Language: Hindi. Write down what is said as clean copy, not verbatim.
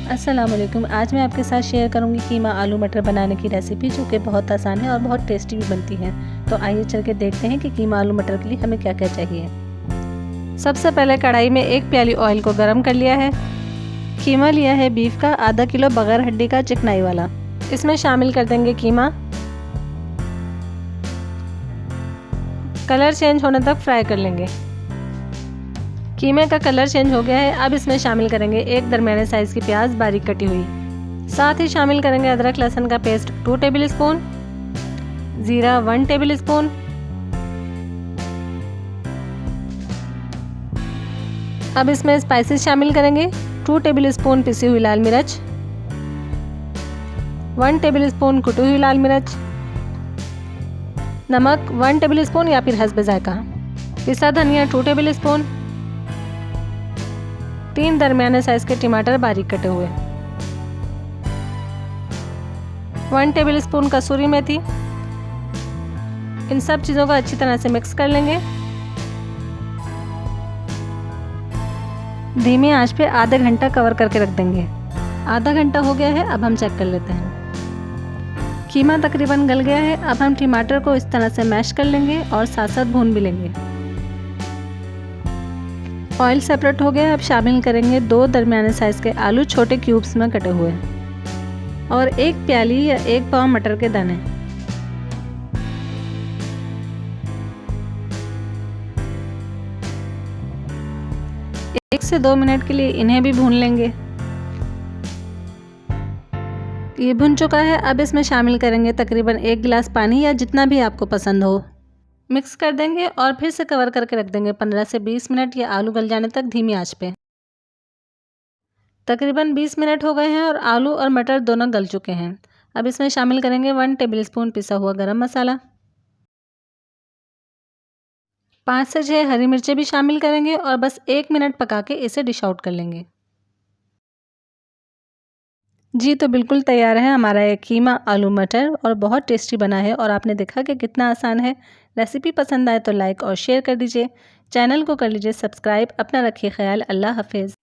अस्सलाम वालेकुम। आज मैं आपके साथ शेयर करूंगी कीमा आलू मटर बनाने की रेसिपी, जो कि बहुत आसान है और बहुत टेस्टी भी बनती है। तो आइए चल के देखते हैं कि कीमा आलू मटर के लिए हमें क्या क्या चाहिए। सबसे पहले कढ़ाई में 1 प्याली ऑयल को गर्म कर लिया है। कीमा लिया है बीफ का आधा किलो बगैर हड्डी का चिकनाई वाला। इसमें शामिल कर देंगे कीमा। कलर चेंज होने तक फ्राई कर लेंगे। कीमे का कलर चेंज हो गया है। अब इसमें शामिल करेंगे एक दरमियाने साइज़ की प्याज बारीक कटी हुई। साथ ही शामिल करेंगे अदरक लहसुन का पेस्ट 2 टेबल स्पून, ज़ीरा 1 टेबल स्पून, अब इसमें स्पाइसेस शामिल करेंगे 2 टेबल स्पून पिसी हुई लाल मिर्च, 1 टेबल स्पून कुटी हुई लाल मिर्च, नमक 1 टेबल स्पून या फिर हस्ब जायका, पिसा धनिया 2 टेबल स्पून, 3 दरमियाने साइज़ के टमाटर बारीक कटे हुए, 1 टेबल स्पून कसूरी मेथी। इन सब चीज़ों को अच्छी तरह से मिक्स कर लेंगे। धीमी आंच पे आधा घंटा कवर करके रख देंगे। आधा घंटा हो गया है, अब हम चेक कर लेते हैं। कीमा तकरीबन गल गया है। अब हम टमाटर को इस तरह से मैश कर लेंगे और साथ साथ भून भी लेंगे। ऑयल सेपरेट हो गया है। अब शामिल करेंगे 2 दरमियाने साइज़ के आलू छोटे क्यूब्स में कटे हुए और 1 प्याली या 1 पाव मटर के दाने। एक से 2 मिनट के लिए इन्हें भी भून लेंगे। ये भुन चुका है। अब इसमें शामिल करेंगे तकरीबन 1 गिलास पानी या जितना भी आपको पसंद हो। मिक्स कर देंगे और फिर से कवर करके रख देंगे 15 से 20 मिनट या आलू गल जाने तक धीमी आंच पे। तकरीबन 20 मिनट हो गए हैं और आलू और मटर दोनों गल चुके हैं। अब इसमें शामिल करेंगे 1 टेबल स्पून पिसा हुआ गरम मसाला, 5 से 6 हरी मिर्चें भी शामिल करेंगे और बस 1 मिनट पका के इसे डिश आउट कर लेंगे। जी, तो बिल्कुल तैयार है हमारा ये कीमा आलू मटर और बहुत टेस्टी बना है और आपने देखा कि कितना आसान है। रेसिपी पसंद आए तो लाइक और शेयर कर दीजिए। चैनल को कर लीजिए सब्सक्राइब। अपना रखिए ख्याल। अल्लाह हाफ़िज़।